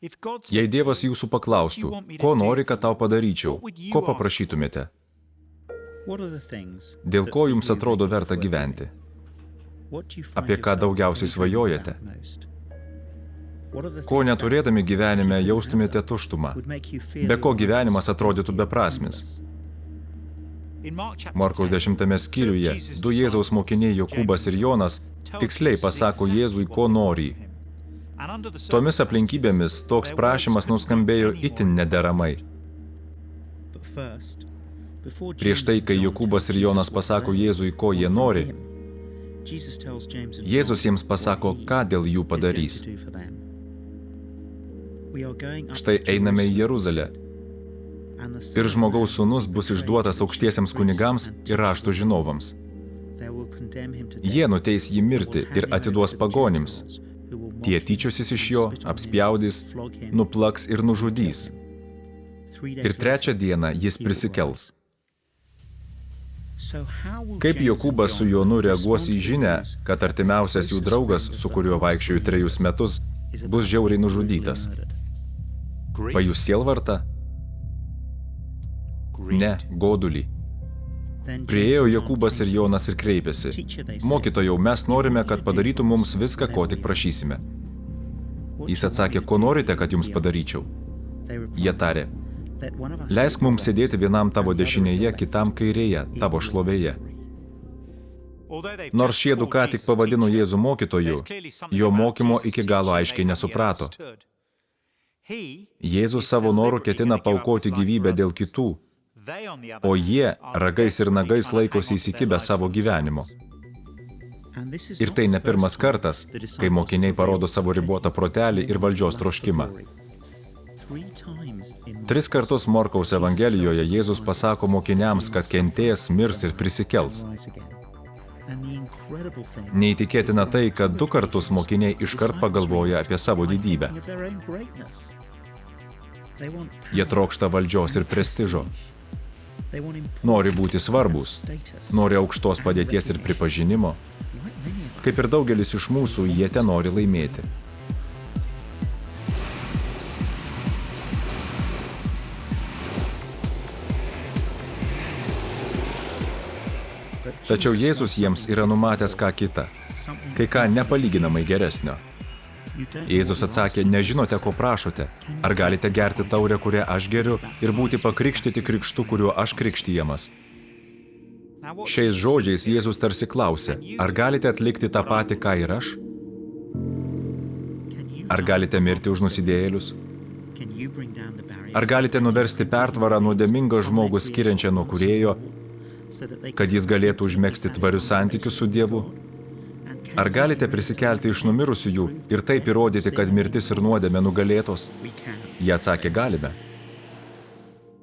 Jei Dievas jūsų paklaustų, ko nori, kad tau padaryčiau, ko paprašytumėte? Dėl ko jums atrodo verta gyventi? Apie ką daugiausiai svajojate? Ko neturėdami gyvenime jaustumėte tuštumą? Be ko gyvenimas atrodytų beprasmis? Morkaus 10 skyriuje 2 Jėzaus mokiniai Jokūbas ir Jonas tiksliai pasako Jėzui, ko nori. Tomis aplinkybėmis toks prašymas nuskambėjo itin nederamai. Prieš tai, kai Jokūbas ir Jonas pasako Jėzui, ko jie nori, Jėzus jiems pasako, ką dėl jų padarys. Štai einame į Jeruzalę. Ir žmogaus sūnus bus išduotas aukštiesiems kunigams ir rašto žinovams. Jie nuteis jį mirti ir atiduos pagonims. Tie tyčiosis iš jo, apspjaudys, nuplaks ir nužudys. Ir 3 dieną jis prisikels. Kaip Jokūbas su Jonu reaguos į žinią, kad artimiausias jų draugas, su kuriuo vaikščiojo 3 metus, bus žiauriai nužudytas? Pajus sielvartą? Ne, godulį. Priėjo Jokūbas ir Jonas ir kreipėsi: Mokytojau, mes norime, kad padarytų mums viską, ko tik prašysime. Jis atsakė: Ko norite, kad jums padaryčiau? Jie tarė: Leisk mums sėdėti vienam tavo dešinėje, kitam kairėje, tavo šlovėje. Nors šie du ką tik pavadino Jėzų mokytoju, jo mokymo iki galo aiškiai nesuprato. Jėzus savo noru ketina paaukoti gyvybę dėl kitų, o jie ragais ir nagais laikosi įsikibę savo gyvenimo. Ir tai ne pirmas kartas, kai mokiniai parodo savo ribotą protelį ir valdžios troškimą. 3 kartus Morkaus Evangelijoje Jėzus pasako mokiniams, kad kentės, mirs ir prisikels. Neįtikėtina tai, kad 2 kartus mokiniai iškart pagalvoja apie savo didybę. Jie trokšta valdžios ir prestižo. Nori būti svarbus, nori aukštos padėties ir pripažinimo. Kaip ir daugelis iš mūsų, jie tenori laimėti. Tačiau Jėzus jiems yra numatęs ką kitą, kai ką nepalyginamai geresnio. Jėzus atsakė: Nežinote, ko prašote. Ar galite gerti taurę, kurią aš geriu, ir būti pakrikštyti krikštu, kuriuo aš krikštijamas? Šiais žodžiais Jėzus tarsi klausė: Ar galite atlikti tą patį, ką ir aš? Ar galite mirti už nusidėjėlius? Ar galite nuversti pertvarą nuodėmingą žmogų skiriančią nuo Kūrėjo, kad jis galėtų užmegzti tvarius santykius su Dievu? Ar galite prisikelti iš numirusiųjų ir taip įrodyti, kad mirtis ir nuodėmė nugalėtos? Jie atsakė: Galime.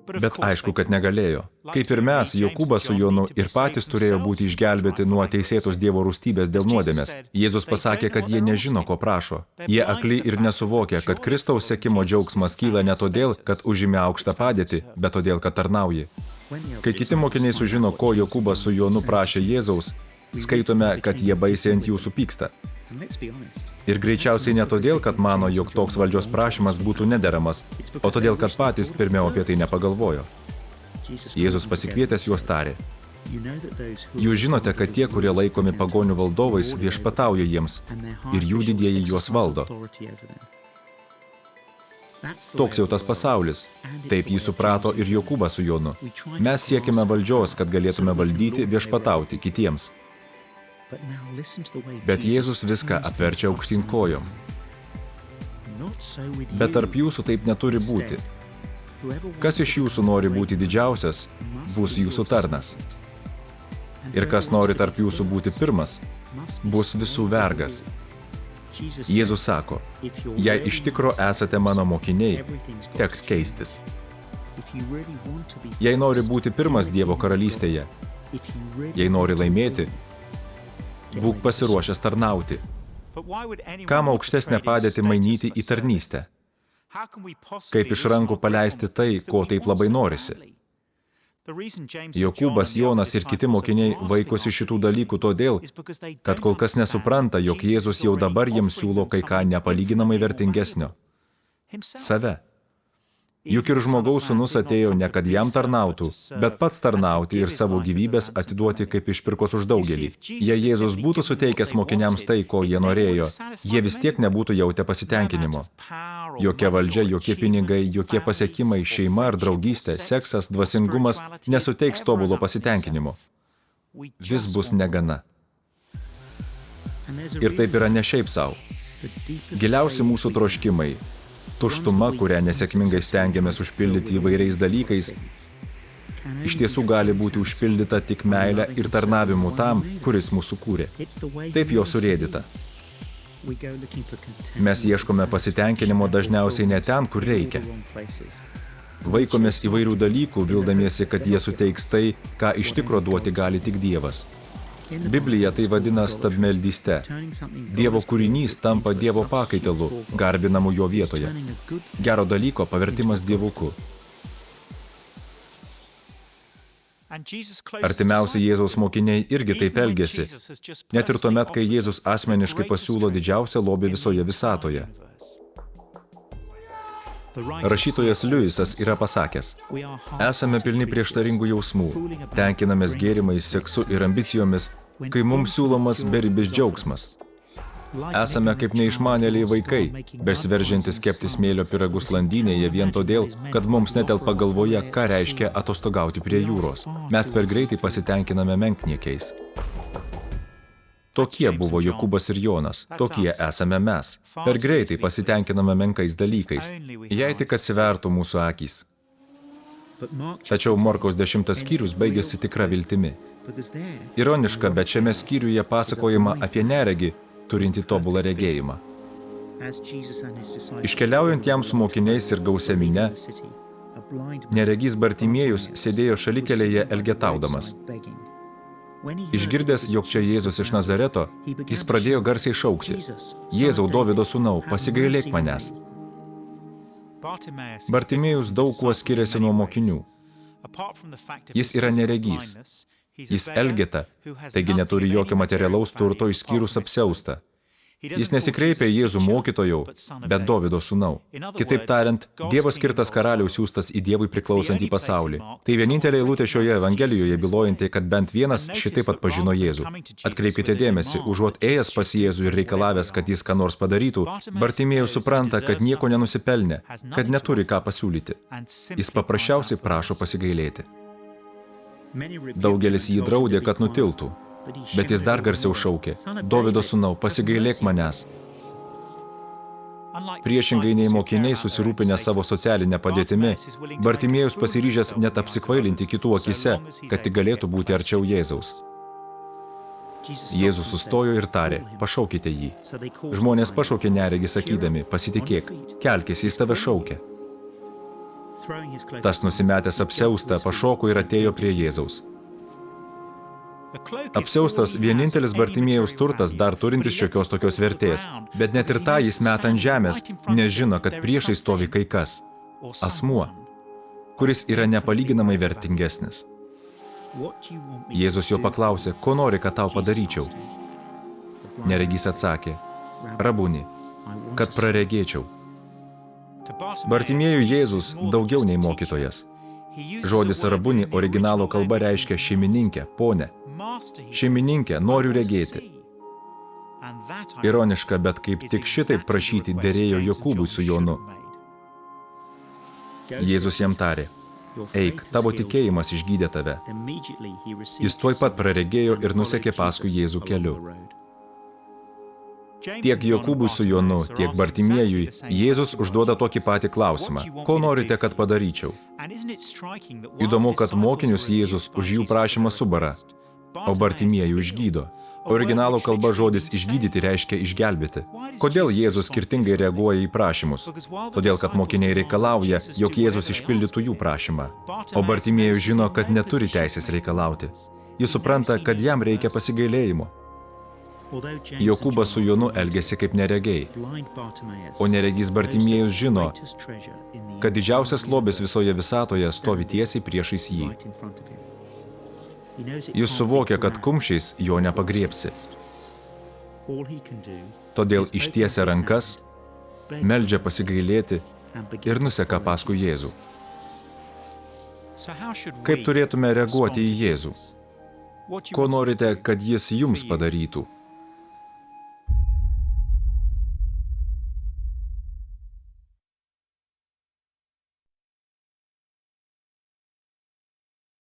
Bet aišku, kad negalėjo. Kaip ir mes, Jokūbas su Jonu ir patys turėjo būti išgelbėti nuo teisėtos Dievo rūstybės dėl nuodėmės. Jėzus pasakė, kad jie nežino, ko prašo. Jie akli ir nesuvokia, kad Kristaus sekimo džiaugsmas kyla ne todėl, kad užėmė aukštą padėtį, bet todėl, kad tarnauji. Kai kiti mokiniai sužino, ko Jokūbas su Jonu prašė Jėzaus, skaitome, kad jie baisiai ant jūsų pyksta. Ir greičiausiai ne todėl, kad mano, jog toks valdžios prašymas būtų nederamas, o todėl, kad patys pirmiau apie tai nepagalvojo. Jėzus pasikvietęs juos tarė: Jūs žinote, kad tie, kurie laikomi pagonių valdovais, viešpatauja jiems, ir jų didieji juos valdo. Toks jau tas pasaulis. Taip jį suprato ir Jokūbas su Jonu. Mes siekime valdžios, kad galėtume valdyti, viešpatauti kitiems. Bet Jėzus viską apverčia aukštyn kojom. Bet tarp jūsų taip neturi būti. Kas iš jūsų nori būti didžiausias, bus jūsų tarnas. Ir kas nori tarp jūsų būti pirmas, bus visų vergas. Jėzus sako: Jei iš tikro esate mano mokiniai, teks keistis. Jei nori būti pirmas Dievo karalystėje, jei nori laimėti, būk pasiruošęs tarnauti. Kam aukštesnę padėtį mainyti į tarnystę? Kaip iš rankų paleisti tai, ko taip labai norisi? Jokūbas, Jonas ir kiti mokiniai vaikosi šitų dalykų todėl, kad kol kas nesupranta, jog Jėzus jau dabar jiems siūlo kai ką nepalyginamai vertingesnio. Save. Juk ir žmogaus sūnus atėjo ne kad jam tarnautų, bet pats tarnauti ir savo gyvybės atiduoti kaip išpirkos už daugelį. Jei Jėzus būtų suteikęs mokiniams tai, ko jie norėjo, jie vis tiek nebūtų jautę pasitenkinimo. Jokia valdžia, jokie pinigai, jokie pasiekimai, šeima ar draugystė, seksas, dvasingumas nesuteiks tobulo pasitenkinimo. Vis bus negana. Ir taip yra ne šiaip savo. Giliausi mūsų troškimai, tuštuma, kurią nesėkmingai stengiamės užpildyti įvairiais dalykais, iš tiesų gali būti užpildyta tik meile ir tarnavimu tam, kuris mūsų kūrė. Taip jo surėdyta. Mes ieškome pasitenkinimo dažniausiai ne ten, kur reikia. Vaikomės įvairių dalykų, vildamiesi, kad jie suteiks tai, ką iš tikro duoti gali tik Dievas. Biblija tai vadina stabmeldyste. Dievo kūrinys tampa Dievo pakaitalu, garbinamu jo vietoje. Gero dalyko pavertimas dievuku. Artimiausi Jėzaus mokiniai irgi taip elgėsi, net ir tuomet, kai Jėzus asmeniškai pasiūlo didžiausią lobį visoje visatoje. Rašytojas Liujisas yra pasakęs: esame pilni prieštaringų jausmų, tenkinamės gėrimais, seksu ir ambicijomis, kai mums siūlomas beribis džiaugsmas. Esame kaip neišmanėliai vaikai, besiveržiantys kepti smėlio pyragus landynėje vien todėl, kad mums netelpa galvoje, ką reiškia atostogauti prie jūros. Mes per greitai pasitenkiname menkniekiais. Tokie buvo Jokūbas ir Jonas, tokie esame mes. Per greitai pasitenkiname menkais dalykais, jei tik atsivertų mūsų akys. Tačiau Morkaus 10 skyrius baigėsi tikra viltimi. Ironiška, bet šiame skyriuje pasakojama apie neregį, turinti tobulą regėjimą. Iškeliaujant jam su mokiniais ir gausia minia, neregys Bartimiejus sėdėjo šalikelėje elgetaudamas. Išgirdęs, jog čia Jėzus iš Nazareto, jis pradėjo garsiai šaukti: Jėzau, Dovydo sūnau, pasigailėk manęs. Bartimiejus daug kuo skiriasi nuo mokinių. Jis yra neregys. Jis elgeta, taigi neturi jokio materialaus turto išskyrus apsiaustą. Jis nesikreipia į Jėzų mokytojau, bet Dovydo sūnau. Kitaip tariant, Dievo skirtas karaliaus siųstas į Dievui priklausantį pasaulį. Tai vienintelė eilutė šioje Evangelijoje bylojanti, kad bent vienas šitaip atpažino Jėzų. Atkreipkite dėmesį, užuot ėjęs pas Jėzų ir reikalavęs, kad jis ką nors padarytų, Bartimiejus supranta, kad nieko nenusipelnė, kad neturi ką pasiūlyti. Jis paprasčiausiai prašo pasigailėti. Daugelis jį draudė, kad nutiltų. Bet jis dar garsiau šaukė: Dovydo sūnau, pasigailėk manęs. Priešingai nei mokiniai susirūpinę savo socialinę padėtimi, Bartimiejus pasiryžęs net apsikvailinti kitų akyse, kad tik galėtų būti arčiau Jėzaus. Jėzus sustojo ir tarė: pašaukite jį. Žmonės pašaukė neregį sakydami: pasitikėk, kelkis, jis tave šaukia. Tas nusimetęs apsiaustą pašoko ir atėjo prie Jėzaus. Apsiaustas vienintelis Bartimiejaus turtas, dar turintis šiokios tokios vertės, bet net ir tą jis meta ant žemės, nežino, kad priešai stovi kai kas, asmuo, kuris yra nepalyginamai vertingesnis. Jėzus jo paklausė: ko nori, kad tau padaryčiau? Neregys atsakė: Rabuni, kad praregėčiau. Bartimiejui Jėzus daugiau nei mokytojas. Žodis rabuni originalo kalba reiškia šeimininkę, ponę. Šeimininkė, noriu regėti. Ironiška, bet kaip tik šitaip prašyti derėjo Jokūbui su Jonu. Jėzus jam tarė: eik, tavo tikėjimas išgydė tave. Jis tuoj pat praregėjo ir nusekė paskui Jėzų keliu. Tiek Jokūbui su Jonu, tiek Bartimiejui Jėzus užduoda tokį patį klausimą: ko norite, kad padaryčiau? Įdomu, kad mokinius Jėzus už jų prašymą subara, o Bartimiejų išgydo. Originalo kalba žodis išgydyti reiškia išgelbėti. Kodėl Jėzus skirtingai reaguoja į prašymus? Todėl, kad mokiniai reikalauja, jog Jėzus išpildytų jų prašymą. O Bartimiejus žino, kad neturi teisės reikalauti. Jis supranta, kad jam reikia pasigailėjimo. Jokūbas su Jonu elgėsi kaip neregiai, o neregys Bartimiejus žino, kad didžiausias lobis visoje visatoje stovi tiesiai priešais jį. Jis suvokia, kad kumščiais jo nepagriebsi. Todėl ištiesia rankas, meldžia pasigailėti ir nuseka paskui Jėzų. Kaip turėtume reaguoti į Jėzų? Ko norite, kad jis jums padarytų?